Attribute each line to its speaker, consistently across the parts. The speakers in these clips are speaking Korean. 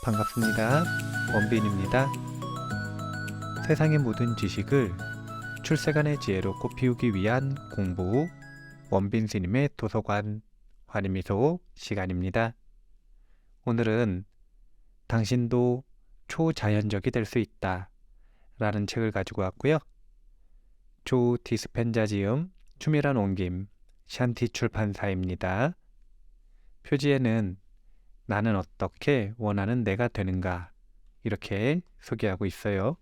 Speaker 1: 반갑습니다. 원빈입니다. 세상의 모든 지식을 출세간의 지혜로 꽃피우기 위한 공부 원빈 스님의 도서관 환희미소 시간입니다. 오늘은 당신도 초자연적이 될 수 있다 라는 책을 가지고 왔고요. 조 디스펜자 지음 추미란 옮김 샨티 출판사입니다. 표지에는 나는 어떻게 원하는 내가 되는가 이렇게 소개하고 있어요.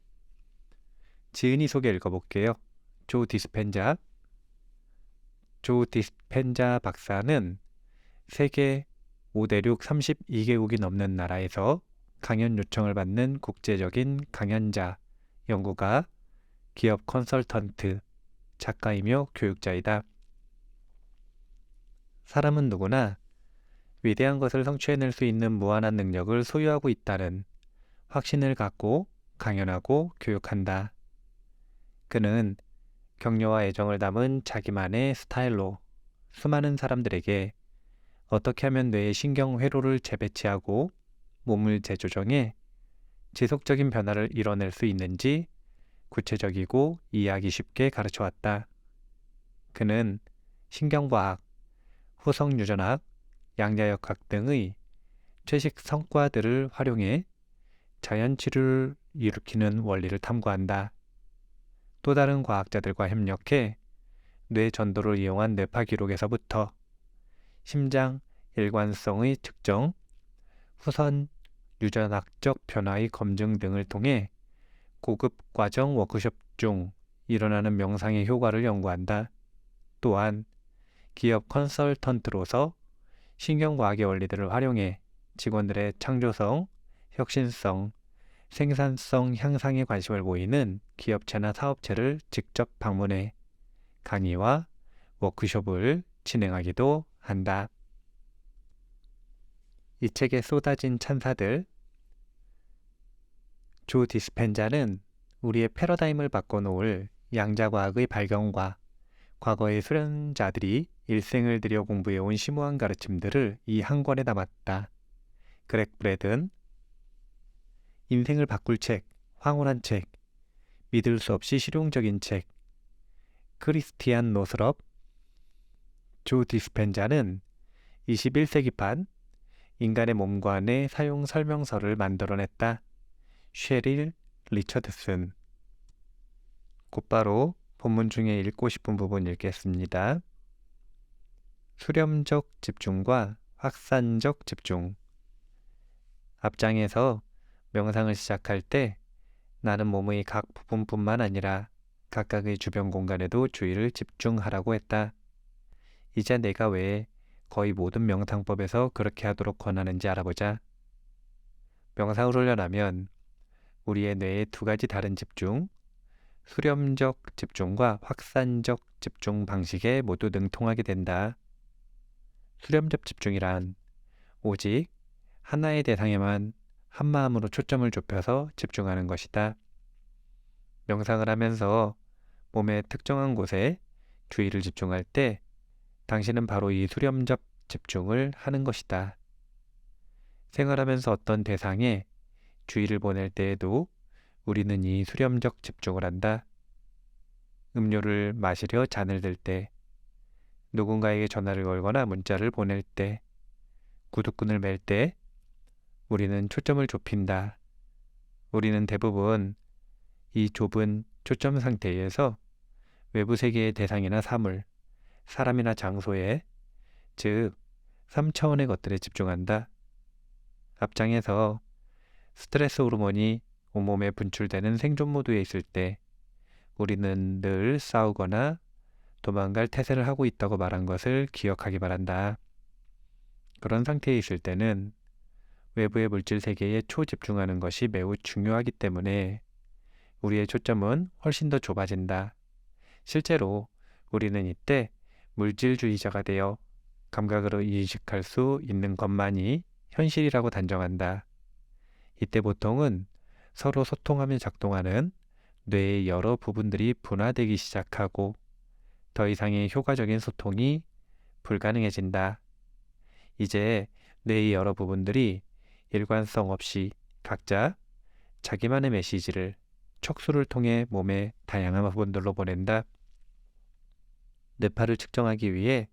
Speaker 1: 지은이 소개 읽어볼게요. 조 디스펜자 박사는 세계 5대륙 32개국이 넘는 나라에서 강연 요청을 받는 국제적인 강연자, 연구가, 기업 컨설턴트, 작가이며 교육자이다. 사람은 누구나 위대한 것을 성취해낼 수 있는 무한한 능력을 소유하고 있다는 확신을 갖고 강연하고 교육한다. 그는 격려와 애정을 담은 자기만의 스타일로 수많은 사람들에게 어떻게 하면 뇌의 신경 회로를 재배치하고 몸을 재조정해 지속적인 변화를 이뤄낼 수 있는지 구체적이고 이해하기 쉽게 가르쳐왔다. 그는 신경과학, 후성유전학, 양자역학 등의 최식 성과들을 활용해 자연치료를 일으키는 원리를 탐구한다. 또 다른 과학자들과 협력해 뇌 전도를 이용한 뇌파 기록에서부터 심장 일관성의 측정, 후선 유전학적 변화의 검증 등을 통해 고급 과정 워크숍 중 일어나는 명상의 효과를 연구한다. 또한 기업 컨설턴트로서 신경과학의 원리들을 활용해 직원들의 창조성, 혁신성, 생산성 향상에 관심을 보이는 기업체나 사업체를 직접 방문해 강의와 워크숍을 진행하기도 한다. 이 책에 쏟아진 찬사들. 조 디스펜자는 우리의 패러다임을 바꿔놓을 양자과학의 발견과 과거의 수련자들이 일생을 들여 공부해온 심오한 가르침들을 이 한 권에 담았다. 그렉 브래든. 인생을 바꿀 책, 황홀한 책, 믿을 수 없이 실용적인 책. 크리스티안 노스럽. 조 디스펜자는 21세기판 인간의 몸과 뇌 사용 설명서를 만들어냈다. 쉐릴 리처드슨. 곧바로 본문 중에 읽고 싶은 부분 읽겠습니다. 수렴적 집중과 확산적 집중. 앞장에서 명상을 시작할 때 나는 몸의 각 부분뿐만 아니라 각각의 주변 공간에도 주의를 집중하라고 했다. 이제 내가 왜 거의 모든 명상법에서 그렇게 하도록 권하는지 알아보자. 명상을 훈련하면 우리의 뇌의 두 가지 다른 집중, 수렴적 집중과 확산적 집중 방식에 모두 능통하게 된다. 수렴적 집중이란 오직 하나의 대상에만 한마음으로 초점을 좁혀서 집중하는 것이다. 명상을 하면서 몸의 특정한 곳에 주의를 집중할 때 당신은 바로 이 수렴적 집중을 하는 것이다. 생활하면서 어떤 대상에 주의를 보낼 때에도 우리는 이 수렴적 집중을 한다. 음료를 마시려 잔을 들 때, 누군가에게 전화를 걸거나 문자를 보낼 때, 구두끈을 맬 때 우리는 초점을 좁힌다. 우리는 대부분 이 좁은 초점 상태에서 외부 세계의 대상이나 사물, 사람이나 장소에, 즉 3차원의 것들에 집중한다. 앞장에서 스트레스 호르몬이 온몸에 분출되는 생존 모드에 있을 때 우리는 늘 싸우거나 도망갈 태세를 하고 있다고 말한 것을 기억하기 바란다. 그런 상태에 있을 때는 외부의 물질 세계에 초집중하는 것이 매우 중요하기 때문에 우리의 초점은 훨씬 더 좁아진다. 실제로 우리는 이때 물질주의자가 되어 감각으로 인식할 수 있는 것만이 현실이라고 단정한다. 이때 보통은 서로 소통하며 작동하는 뇌의 여러 부분들이 분화되기 시작하고 더 이상의 효과적인 소통이 불가능해진다. 이제 뇌의 여러 부분들이 일관성 없이 각자 자기만의 메시지를 척수를 통해 몸의 다양한 부분들로 보낸다. 뇌파를 측정하기 위해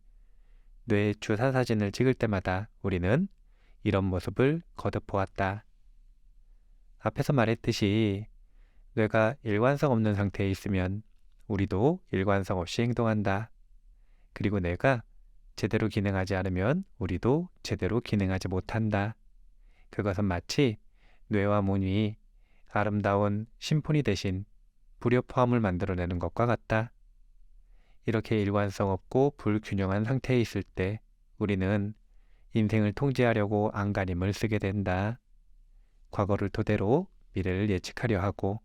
Speaker 1: 뇌 주사 사진을 찍을 때마다 우리는 이런 모습을 거듭 보았다. 앞에서 말했듯이 뇌가 일관성 없는 상태에 있으면 우리도 일관성 없이 행동한다. 그리고 뇌가 제대로 기능하지 않으면 우리도 제대로 기능하지 못한다. 그것은 마치 뇌와 몸이 아름다운 심포니 대신 불협화음을 만들어내는 것과 같다. 이렇게 일관성 없고 불균형한 상태에 있을 때 우리는 인생을 통제하려고 안간힘을 쓰게 된다. 과거를 토대로 미래를 예측하려 하고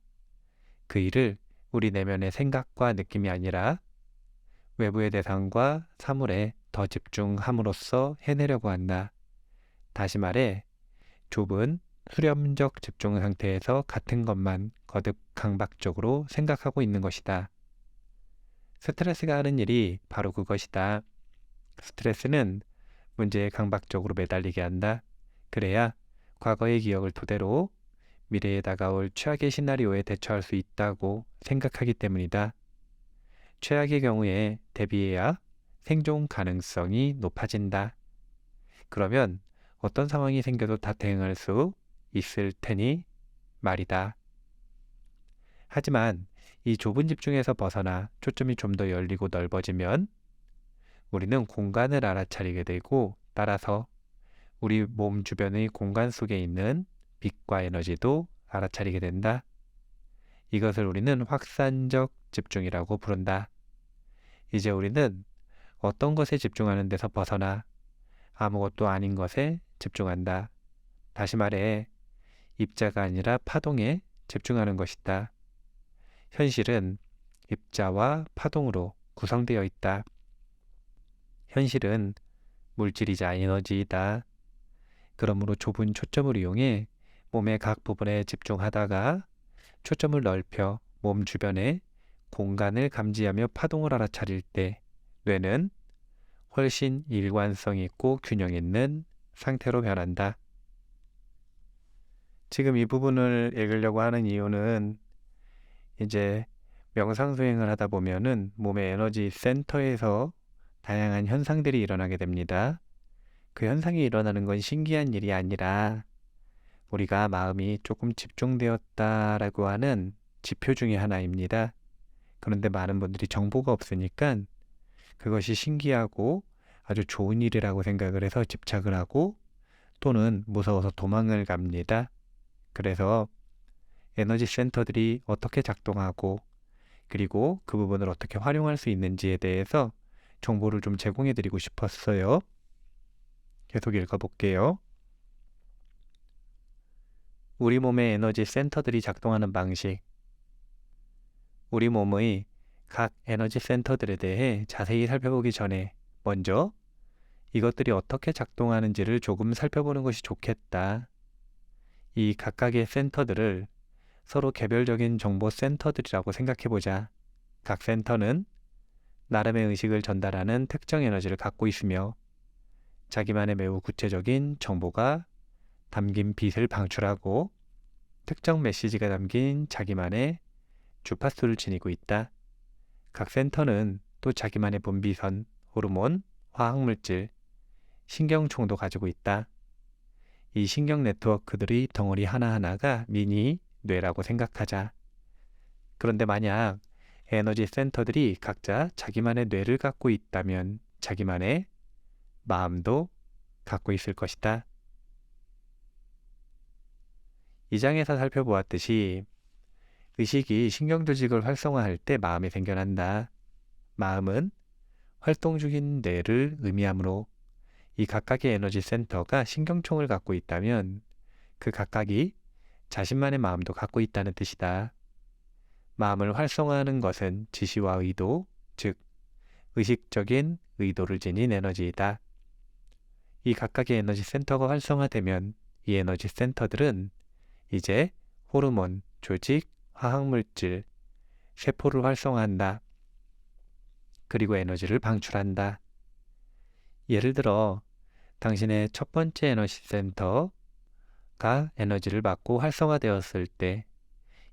Speaker 1: 그 일을 우리 내면의 생각과 느낌이 아니라 외부의 대상과 사물에 더 집중함으로써 해내려고 한다. 다시 말해 좁은 수렴적 집중 상태에서 같은 것만 거듭 강박적으로 생각하고 있는 것이다. 스트레스가 하는 일이 바로 그것이다. 스트레스는 문제에 강박적으로 매달리게 한다. 그래야 과거의 기억을 토대로 미래에 다가올 최악의 시나리오에 대처할 수 있다고 생각하기 때문이다. 최악의 경우에 대비해야 생존 가능성이 높아진다. 그러면 어떤 상황이 생겨도 다 대응할 수 있을 테니 말이다. 하지만 이 좁은 집중에서 벗어나 초점이 좀 더 열리고 넓어지면 우리는 공간을 알아차리게 되고 따라서 우리 몸 주변의 공간 속에 있는 빛과 에너지도 알아차리게 된다. 이것을 우리는 확산적 집중이라고 부른다. 이제 우리는 어떤 것에 집중하는 데서 벗어나 아무것도 아닌 것에 집중한다. 다시 말해 입자가 아니라 파동에 집중하는 것이다. 현실은 입자와 파동으로 구성되어 있다. 현실은 물질이자 에너지이다. 그러므로 좁은 초점을 이용해 몸의 각 부분에 집중하다가 초점을 넓혀 몸 주변의 공간을 감지하며 파동을 알아차릴 때 뇌는 훨씬 일관성 있고 균형 있는 상태로 변한다. 지금 이 부분을 읽으려고 하는 이유는 이제 명상 수행을 하다 보면은 몸의 에너지 센터에서 다양한 현상들이 일어나게 됩니다. 그 현상이 일어나는 건 신기한 일이 아니라 우리가 마음이 조금 집중되었다라고 하는 지표 중에 하나입니다. 그런데 많은 분들이 정보가 없으니까 그것이 신기하고 아주 좋은 일이라고 생각을 해서 집착을 하고 또는 무서워서 도망을 갑니다. 그래서 에너지 센터들이 어떻게 작동하고 그리고 그 부분을 어떻게 활용할 수 있는지에 대해서 정보를 좀 제공해 드리고 싶었어요. 계속 읽어볼게요. 우리 몸의 에너지 센터들이 작동하는 방식. 우리 몸의 각 에너지 센터들에 대해 자세히 살펴보기 전에 먼저 이것들이 어떻게 작동하는지를 조금 살펴보는 것이 좋겠다. 이 각각의 센터들을 서로 개별적인 정보 센터들이라고 생각해보자. 각 센터는 나름의 의식을 전달하는 특정 에너지를 갖고 있으며 자기만의 매우 구체적인 정보가 담긴 빛을 방출하고 특정 메시지가 담긴 자기만의 주파수를 지니고 있다. 각 센터는 또 자기만의 분비선, 호르몬, 화학물질, 신경총도 가지고 있다. 이 신경 네트워크들의 덩어리 하나하나가 미니 뇌라고 생각하자. 그런데 만약 에너지 센터들이 각자 자기만의 뇌를 갖고 있다면 자기만의 마음도 갖고 있을 것이다. 이 장에서 살펴보았듯이 의식이 신경조직을 활성화할 때 마음이 생겨난다. 마음은 활동 중인 뇌를 의미하므로 이 각각의 에너지 센터가 신경총을 갖고 있다면 그 각각이 자신만의 마음도 갖고 있다는 뜻이다. 마음을 활성화하는 것은 지시와 의도, 즉 의식적인 의도를 지닌 에너지이다. 이 각각의 에너지 센터가 활성화되면 이 에너지 센터들은 이제 호르몬, 조직, 화학물질, 세포를 활성화한다. 그리고 에너지를 방출한다. 예를 들어 당신의 첫 번째 에너지 센터, 생각과 에너지를 받고 활성화되었을 때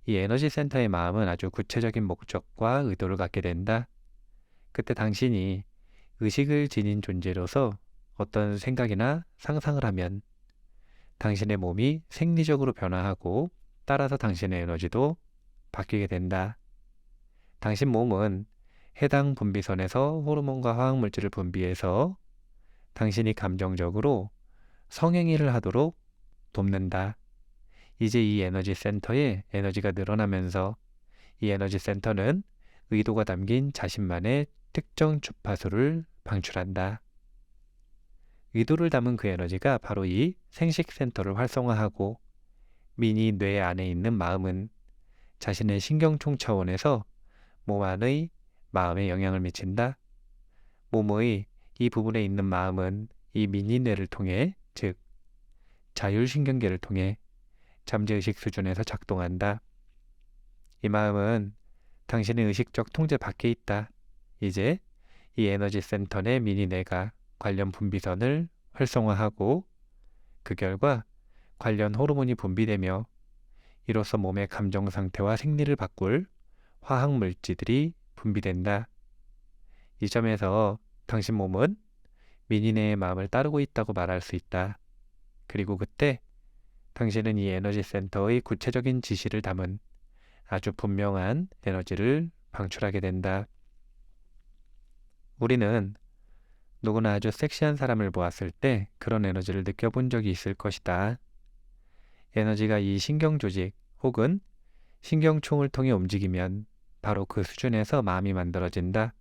Speaker 1: 이 에너지 센터의 마음은 아주 구체적인 목적과 의도를 갖게 된다. 그때 당신이 의식을 지닌 존재로서 어떤 생각이나 상상을 하면 당신의 몸이 생리적으로 변화하고 따라서 당신의 에너지도 바뀌게 된다. 당신 몸은 해당 분비선에서 호르몬과 화학물질을 분비해서 당신이 감정적으로 성행위를 하도록 돕는다. 이제 이 에너지 센터에 에너지가 늘어나면서 이 에너지 센터는 의도가 담긴 자신만의 특정 주파수를 방출한다. 의도를 담은 그 에너지가 바로 이 생식 센터를 활성화하고 미니 뇌 안에 있는 마음은 자신의 신경총 차원에서 몸 안의 마음에 영향을 미친다. 몸의 이 부분에 있는 마음은 이 미니 뇌를 통해, 즉 자율신경계를 통해 잠재의식 수준에서 작동한다. 이 마음은 당신의 의식적 통제 밖에 있다. 이제 이 에너지 센터 내 미니 뇌가 관련 분비선을 활성화하고 그 결과 관련 호르몬이 분비되며 이로써 몸의 감정 상태와 생리를 바꿀 화학 물질들이 분비된다. 이 점에서 당신 몸은 미니네의 마음을 따르고 있다고 말할 수 있다. 그리고 그때 당신은 이 에너지 센터의 구체적인 지시를 담은 아주 분명한 에너지를 방출하게 된다. 우리는 누구나 아주 섹시한 사람을 보았을 때 그런 에너지를 느껴본 적이 있을 것이다. 에너지가 이 신경조직 혹은 신경총을 통해 움직이면 바로 그 수준에서 마음이 만들어진다.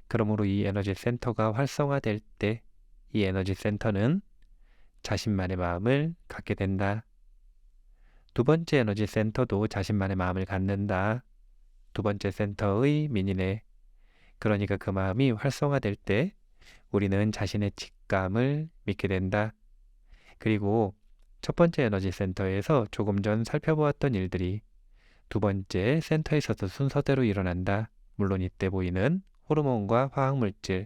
Speaker 1: 그러므로 이 에너지 센터가 활성화될 때 이 에너지 센터는 자신만의 마음을 갖게 된다. 두 번째 에너지 센터도 자신만의 마음을 갖는다. 두 번째 센터의 미니네. 그러니까 그 마음이 활성화될 때 우리는 자신의 직감을 믿게 된다. 그리고 첫 번째 에너지 센터에서 조금 전 살펴보았던 일들이 두 번째 센터에서도 순서대로 일어난다. 물론 이때 보이는 호르몬과 화학물질,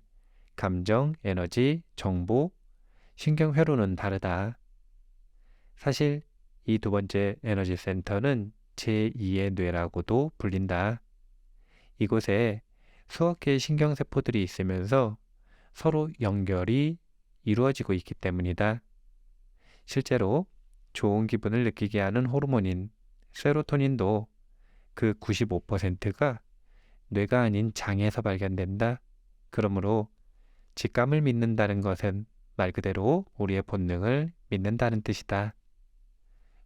Speaker 1: 감정, 에너지, 정보, 신경회로는 다르다. 사실 이 두 번째 에너지 센터는 제2의 뇌라고도 불린다. 이곳에 수억 개의 신경세포들이 있으면서 서로 연결이 이루어지고 있기 때문이다. 실제로 좋은 기분을 느끼게 하는 호르몬인 세로토닌도 그 95%가 뇌가 아닌 장에서 발견된다. 그러므로 직감을 믿는다는 것은 말 그대로 우리의 본능을 믿는다는 뜻이다.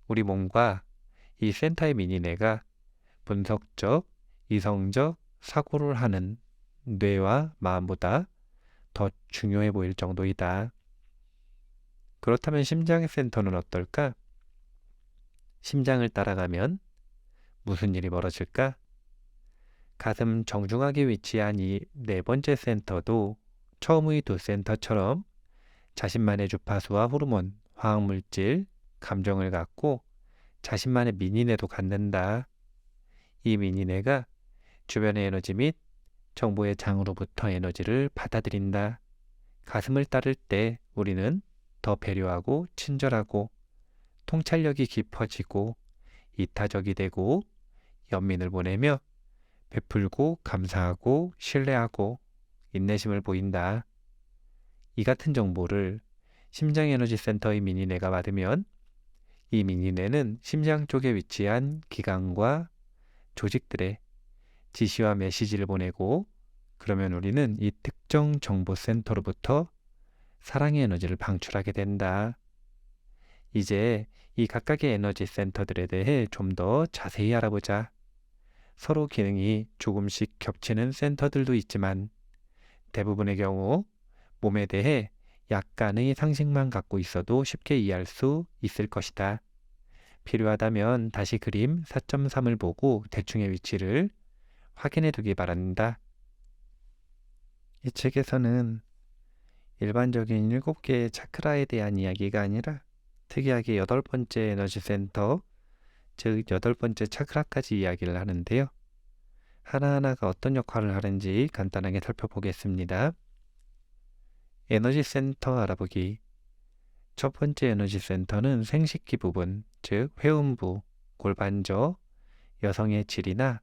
Speaker 1: 우리 몸과 이 센터의 미니뇌가 분석적, 이성적 사고를 하는 뇌와 마음보다 더 중요해 보일 정도이다. 그렇다면 심장의 센터는 어떨까? 심장을 따라가면 무슨 일이 벌어질까? 가슴 정중하게 위치한 이 네 번째 센터도 처음의 두 센터처럼 자신만의 주파수와 호르몬, 화학물질, 감정을 갖고 자신만의 미니뇌도 갖는다. 이 미니뇌가 주변의 에너지 및 정보의 장으로부터 에너지를 받아들인다. 가슴을 따를 때 우리는 더 배려하고 친절하고 통찰력이 깊어지고 이타적이 되고 연민을 보내며 베풀고 감사하고 신뢰하고 인내심을 보인다. 이 같은 정보를 심장에너지 센터의 미니뇌가 받으면 이 미니뇌는 심장 쪽에 위치한 기관과 조직들에 지시와 메시지를 보내고 그러면 우리는 이 특정 정보 센터로부터 사랑의 에너지를 방출하게 된다. 이제 이 각각의 에너지 센터들에 대해 좀 더 자세히 알아보자. 서로 기능이 조금씩 겹치는 센터들도 있지만 대부분의 경우 몸에 대해 약간의 상식만 갖고 있어도 쉽게 이해할 수 있을 것이다. 필요하다면 다시 그림 4.3을 보고 대충의 위치를 확인해 두기 바란다. 이 책에서는 일반적인 7개의 차크라에 대한 이야기가 아니라 특이하게 8번째 에너지 센터, 즉 8번째 차크라까지 이야기를 하는데요. 하나하나가 어떤 역할을 하는지 간단하게 살펴보겠습니다. 에너지 센터 알아보기. 첫 번째 에너지 센터는 생식기 부분, 즉 회음부, 골반저, 여성의 질이나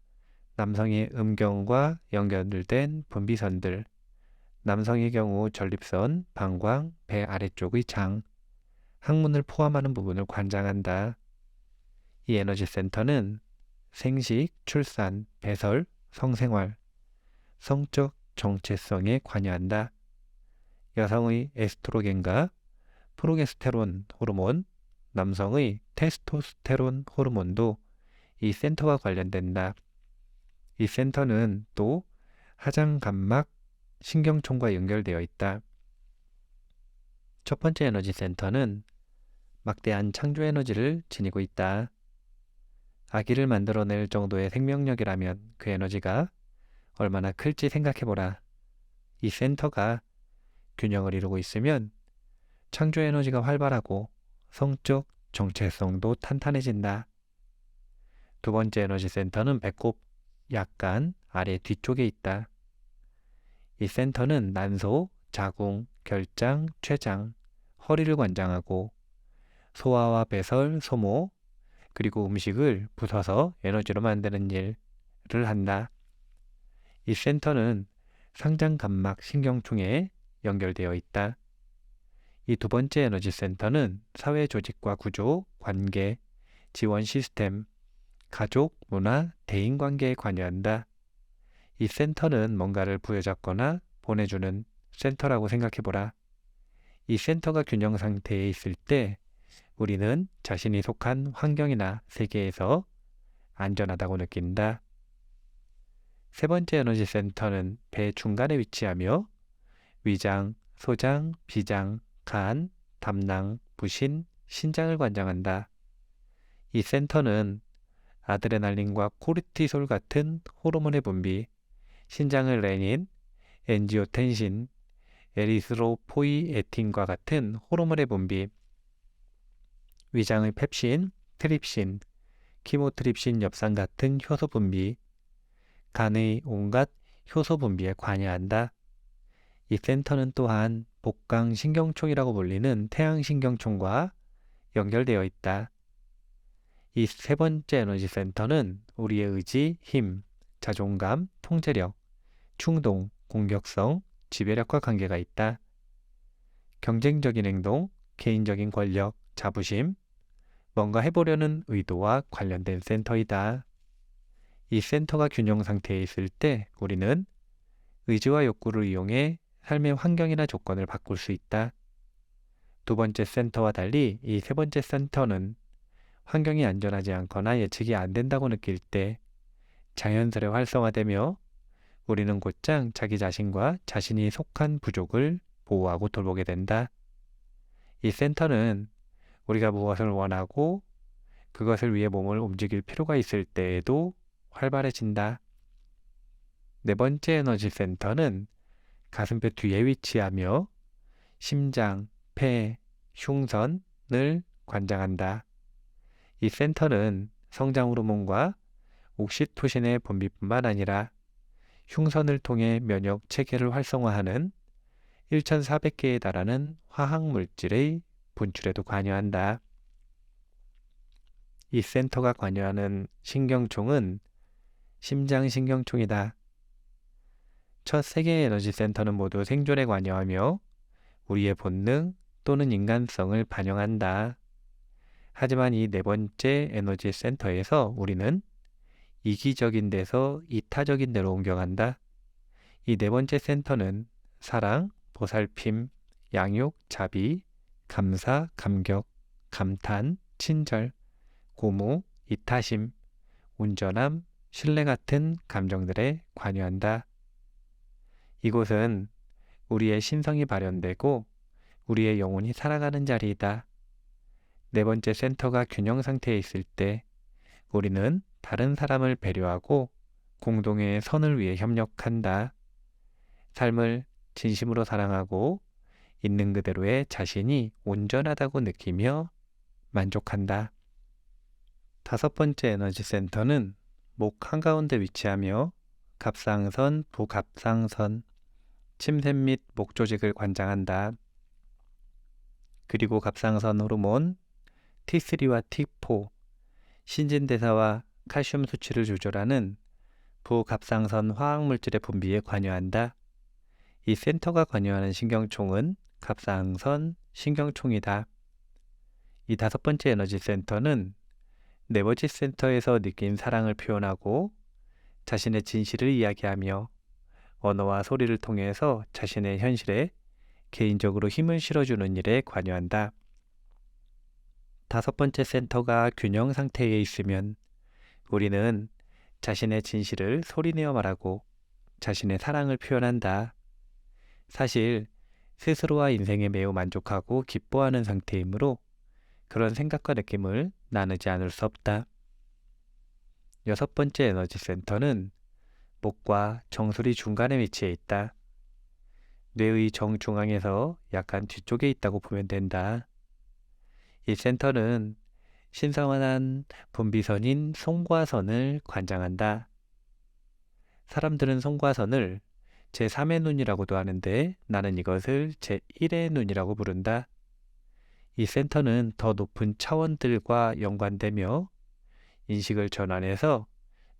Speaker 1: 남성의 음경과 연결된 분비선들, 남성의 경우 전립선, 방광, 배 아래쪽의 장, 항문을 포함하는 부분을 관장한다. 이 에너지 센터는 생식, 출산, 배설, 성생활, 성적 정체성에 관여한다. 여성의 에스트로겐과 프로게스테론 호르몬, 남성의 테스토스테론 호르몬도 이 센터와 관련된다. 이 센터는 또 하장감막 신경총과 연결되어 있다. 첫 번째 에너지 센터는 막대한 창조 에너지를 지니고 있다. 아기를 만들어낼 정도의 생명력이라면 그 에너지가 얼마나 클지 생각해보라. 이 센터가 균형을 이루고 있으면 창조 에너지가 활발하고 성적 정체성도 탄탄해진다. 두 번째 에너지 센터는 배꼽 약간 아래 뒤쪽에 있다. 이 센터는 난소, 자궁, 결장, 췌장, 허리를 관장하고 소화와 배설, 소모, 그리고 음식을 부숴서 에너지로 만드는 일을 한다. 이 센터는 상장감막 신경총에 연결되어 있다. 이 두 번째 에너지 센터는 사회 조직과 구조, 관계, 지원 시스템, 가족, 문화, 대인관계에 관여한다. 이 센터는 뭔가를 부여잡거나 보내주는 센터라고 생각해보라. 이 센터가 균형 상태에 있을 때 우리는 자신이 속한 환경이나 세계에서 안전하다고 느낀다. 세 번째 에너지 센터는 배 중간에 위치하며 위장, 소장, 비장, 간, 담낭, 부신, 신장을 관장한다. 이 센터는 아드레날린과 코르티솔 같은 호르몬의 분비, 신장을 레닌, 엔지오텐신, 에리스로포이에틴과 같은 호르몬의 분비, 위장의 펩신, 트립신, 키모트립신 엽산 같은 효소 분비, 간의 온갖 효소 분비에 관여한다. 이 센터는 또한 복강신경총이라고 불리는 태양신경총과 연결되어 있다. 이 세 번째 에너지 센터는 우리의 의지, 힘, 자존감, 통제력, 충동, 공격성, 지배력과 관계가 있다. 경쟁적인 행동, 개인적인 권력, 자부심, 뭔가 해보려는 의도와 관련된 센터이다. 이 센터가 균형 상태에 있을 때 우리는 의지와 욕구를 이용해 삶의 환경이나 조건을 바꿀 수 있다. 두 번째 센터와 달리 이 세 번째 센터는 환경이 안전하지 않거나 예측이 안 된다고 느낄 때 자연스레 활성화되며 우리는 곧장 자기 자신과 자신이 속한 부족을 보호하고 돌보게 된다. 이 센터는 우리가 무엇을 원하고 그것을 위해 몸을 움직일 필요가 있을 때에도 활발해진다. 네 번째 에너지 센터는 가슴뼈 뒤에 위치하며 심장, 폐, 흉선을 관장한다. 이 센터는 성장 호르몬과 옥시토신의 분비뿐만 아니라 흉선을 통해 면역 체계를 활성화하는 1,400개에 달하는 화학 물질의 분출에도 관여한다. 이 센터가 관여하는 신경총은 심장신경총이다. 첫 세 개의 에너지 센터는 모두 생존에 관여하며 우리의 본능 또는 인간성을 반영한다. 하지만 이 네 번째 에너지 센터에서 우리는 이기적인 데서 이타적인 데로 옮겨간다. 이 네 번째 센터는 사랑, 보살핌, 양육, 자비, 감사, 감격, 감탄, 친절, 고무, 이타심, 온전함, 신뢰 같은 감정들에 관여한다. 이곳은 우리의 신성이 발현되고 우리의 영혼이 살아가는 자리이다. 네 번째 센터가 균형 상태에 있을 때 우리는 다른 사람을 배려하고 공동의 선을 위해 협력한다. 삶을 진심으로 사랑하고 있는 그대로의 자신이 온전하다고 느끼며 만족한다. 다섯 번째 에너지 센터는 목 한가운데 위치하며 갑상선, 부갑상선, 침샘 및 목 조직을 관장한다. 그리고 갑상선 호르몬 T3와 T4, 신진대사와 칼슘 수치를 조절하는 부갑상선 화학물질의 분비에 관여한다. 이 센터가 관여하는 신경총은 갑상선 신경총이다. 이 다섯 번째 에너지 센터는 네버지 센터에서 느낀 사랑을 표현하고 자신의 진실을 이야기하며 언어와 소리를 통해서 자신의 현실에 개인적으로 힘을 실어주는 일에 관여한다. 다섯 번째 센터가 균형 상태에 있으면 우리는 자신의 진실을 소리내어 말하고 자신의 사랑을 표현한다. 사실 스스로와 인생에 매우 만족하고 기뻐하는 상태이므로 그런 생각과 느낌을 나누지 않을 수 없다. 여섯 번째 에너지 센터는 목과 정수리 중간에 위치해 있다. 뇌의 정중앙에서 약간 뒤쪽에 있다고 보면 된다. 이 센터는 신성한 분비선인 송과선을 관장한다. 사람들은 송과선을 제3의 눈이라고도 하는데 나는 이것을 제1의 눈이라고 부른다. 이 센터는 더 높은 차원들과 연관되며 인식을 전환해서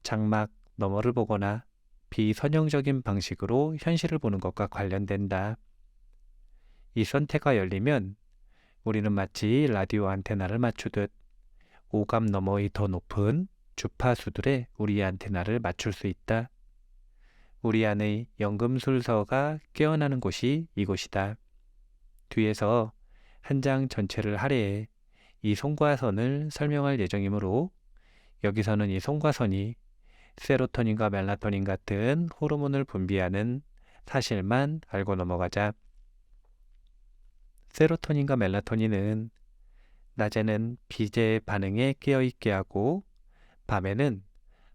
Speaker 1: 장막 너머를 보거나 비선형적인 방식으로 현실을 보는 것과 관련된다. 이 선택가 열리면 우리는 마치 라디오 안테나를 맞추듯 오감 너머의 더 높은 주파수들에 우리의 안테나를 맞출 수 있다. 우리 안의 연금술서가 깨어나는 곳이 이곳이다. 뒤에서 한 장 전체를 할애해 이 송과선을 설명할 예정이므로 여기서는 이 송과선이 세로토닌과 멜라토닌 같은 호르몬을 분비하는 사실만 알고 넘어가자. 세로토닌과 멜라토닌은 낮에는 빛의 반응에 깨어있게 하고 밤에는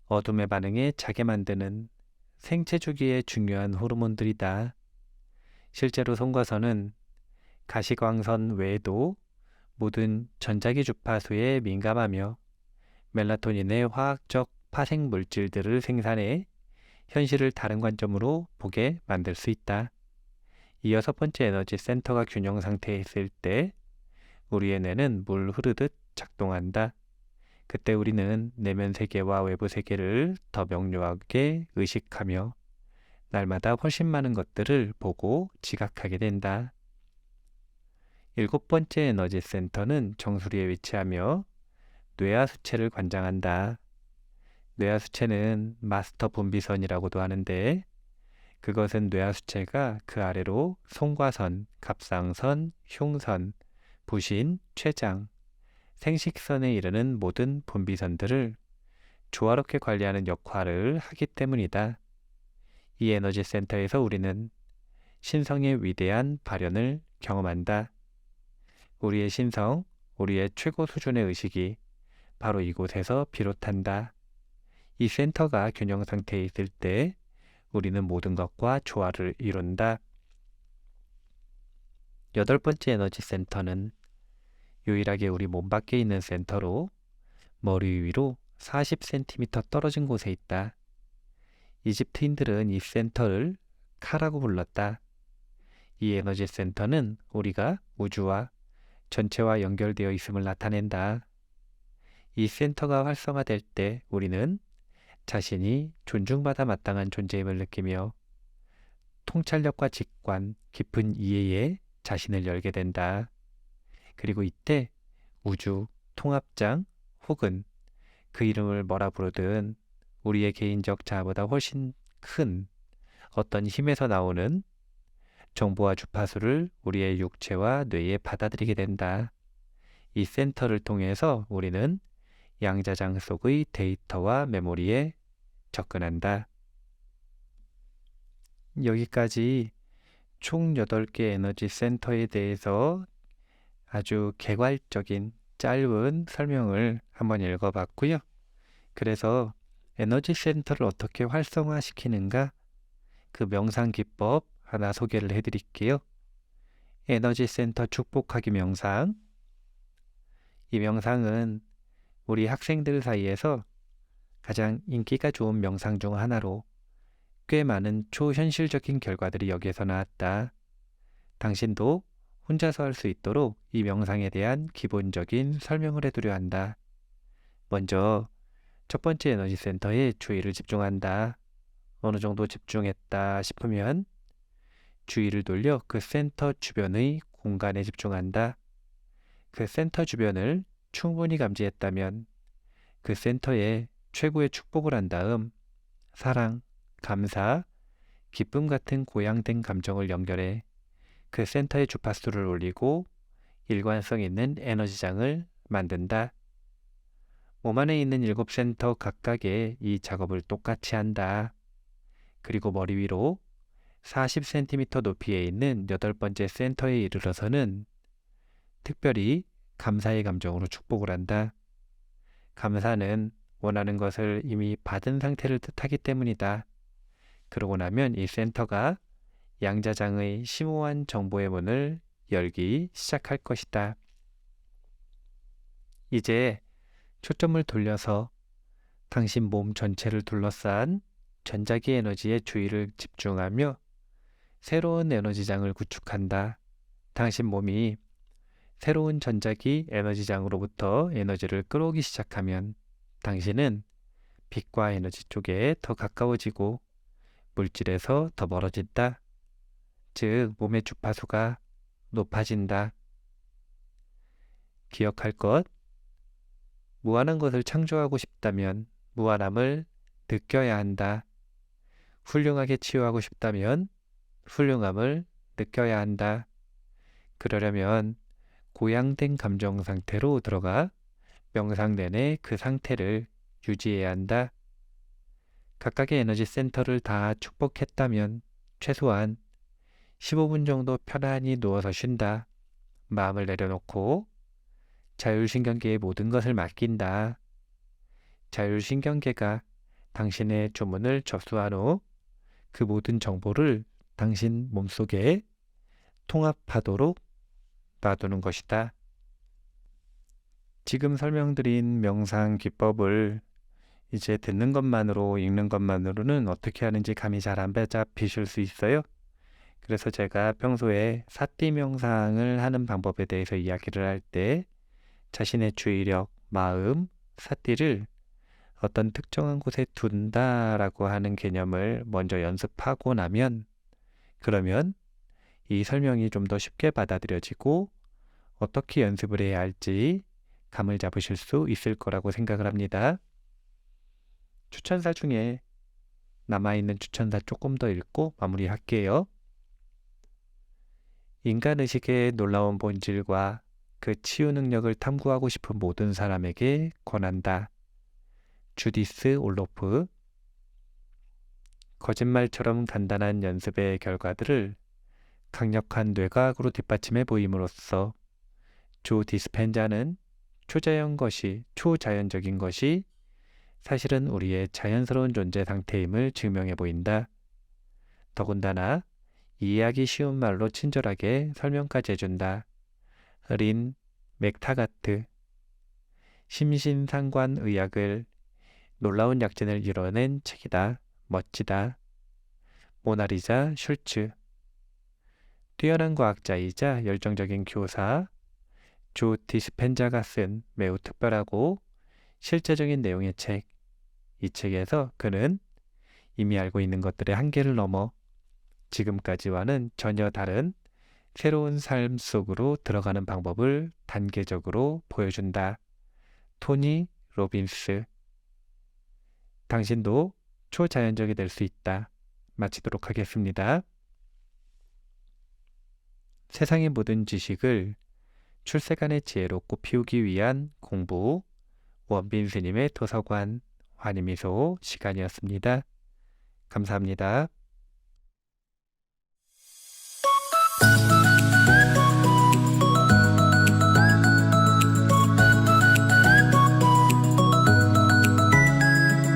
Speaker 1: 어둠의 반응에 자게 만드는 생체 주기에 중요한 호르몬들이다. 실제로 송과선은 가시광선 외에도 모든 전자기 주파수에 민감하며 멜라토닌의 화학적 파생 물질들을 생산해 현실을 다른 관점으로 보게 만들 수 있다. 이 여섯 번째 에너지 센터가 균형 상태에 있을 때 우리의 뇌는 물 흐르듯 작동한다. 그때 우리는 내면 세계와 외부 세계를 더 명료하게 의식하며 날마다 훨씬 많은 것들을 보고 지각하게 된다. 일곱 번째 에너지 센터는 정수리에 위치하며 뇌하수체를 관장한다. 뇌하수체는 마스터 분비선이라고도 하는데 그것은 뇌하수체가 그 아래로 송과선, 갑상선, 흉선, 부신, 췌장, 생식선에 이르는 모든 분비선들을 조화롭게 관리하는 역할을 하기 때문이다. 이 에너지 센터에서 우리는 신성의 위대한 발현을 경험한다. 우리의 신성, 우리의 최고 수준의 의식이 바로 이곳에서 비롯한다. 이 센터가 균형 상태에 있을 때 우리는 모든 것과 조화를 이룬다. 여덟 번째 에너지 센터는 유일하게 우리 몸 밖에 있는 센터로 머리 위로 40cm 떨어진 곳에 있다. 이집트인들은 이 센터를 카라고 불렀다. 이 에너지 센터는 우리가 우주와 전체와 연결되어 있음을 나타낸다. 이 센터가 활성화될 때 우리는 자신이 존중받아 마땅한 존재임을 느끼며 통찰력과 직관, 깊은 이해에 자신을 열게 된다. 그리고 이때 우주, 통합장 혹은 그 이름을 뭐라 부르든 우리의 개인적 자아보다 훨씬 큰 어떤 힘에서 나오는 정보와 주파수를 우리의 육체와 뇌에 받아들이게 된다. 이 센터를 통해서 우리는 양자장 속의 데이터와 메모리에 접근한다. 여기까지 총 8개 에너지 센터에 대해서 아주 개괄적인 짧은 설명을 한번 읽어봤고요. 그래서 에너지 센터를 어떻게 활성화시키는가 그 명상 기법 하나 소개를 해드릴게요. 에너지 센터 축복하기 명상. 이 명상은 우리 학생들 사이에서 가장 인기가 좋은 명상 중 하나로 꽤 많은 초현실적인 결과들이 여기에서 나왔다. 당신도 혼자서 할 수 있도록 이 명상에 대한 기본적인 설명을 해두려 한다. 먼저 첫 번째 에너지 센터에 주의를 집중한다. 어느 정도 집중했다 싶으면 주의를 돌려 그 센터 주변의 공간에 집중한다. 그 센터 주변을 충분히 감지했다면 그 센터에 최고의 축복을 한 다음 사랑, 감사, 기쁨 같은 고양된 감정을 연결해 그 센터의 주파수를 올리고 일관성 있는 에너지장을 만든다. 몸 안에 있는 7센터 각각의 이 작업을 똑같이 한다. 그리고 머리 위로 40cm 높이에 있는 8번째 센터에 이르러서는 특별히 감사의 감정으로 축복을 한다. 감사는 원하는 것을 이미 받은 상태를 뜻하기 때문이다. 그러고 나면 이 센터가 양자장의 심오한 정보의 문을 열기 시작할 것이다. 이제 초점을 돌려서 당신 몸 전체를 둘러싼 전자기 에너지에 주의를 집중하며 새로운 에너지장을 구축한다. 당신 몸이 새로운 전자기 에너지장으로부터 에너지를 끌어오기 시작하면 당신은 빛과 에너지 쪽에 더 가까워지고 물질에서 더 멀어진다. 즉, 몸의 주파수가 높아진다. 기억할 것, 무한한 것을 창조하고 싶다면 무한함을 느껴야 한다. 훌륭하게 치유하고 싶다면 훌륭함을 느껴야 한다. 그러려면 고양된 감정 상태로 들어가 명상 내내 그 상태를 유지해야 한다. 각각의 에너지 센터를 다 축복했다면 최소한 15분 정도 편안히 누워서 쉰다. 마음을 내려놓고 자율신경계의 모든 것을 맡긴다. 자율신경계가 당신의 주문을 접수한 후 그 모든 정보를 당신 몸속에 통합하도록 놔두는 것이다. 지금 설명드린 명상 기법을 이제 듣는 것만으로, 읽는 것만으로는 어떻게 하는지 감이 잘 안 잡히실 수 있어요. 그래서 제가 평소에 사티 명상을 하는 방법에 대해서 이야기를 할 때 자신의 주의력, 마음, 사티를 어떤 특정한 곳에 둔다라고 하는 개념을 먼저 연습하고 나면 그러면 이 설명이 좀 더 쉽게 받아들여지고 어떻게 연습을 해야 할지 감을 잡으실 수 있을 거라고 생각을 합니다. 추천사 중에 남아있는 추천사 조금 더 읽고 마무리할게요. 인간의식의 놀라운 본질과 그 치유 능력을 탐구하고 싶은 모든 사람에게 권한다. 주디스 올로프. 거짓말처럼 간단한 연습의 결과들을 강력한 뇌과학으로 뒷받침해 보임으로써 조 디스펜자는 초자연적인 것이 사실은 우리의 자연스러운 존재 상태임을 증명해 보인다. 더군다나 이해하기 쉬운 말로 친절하게 설명까지 해준다. 린 맥타가트. 심신상관의학을 놀라운 약진을 이뤄낸 책이다. 멋지다. 모나리자 슐츠. 뛰어난 과학자이자 열정적인 교사 조 디스펜자가 쓴 매우 특별하고 실제적인 내용의 책. 이 책에서 그는 이미 알고 있는 것들의 한계를 넘어 지금까지와는 전혀 다른 새로운 삶 속으로 들어가는 방법을 단계적으로 보여준다. 토니 로빈스. 당신도 초자연적이 될 수 있다. 마치도록 하겠습니다. 세상의 모든 지식을 출세간의 지혜로 꽃피우기 위한 공부, 원빈 스님의 도서관, 환희미소 시간이었습니다. 감사합니다.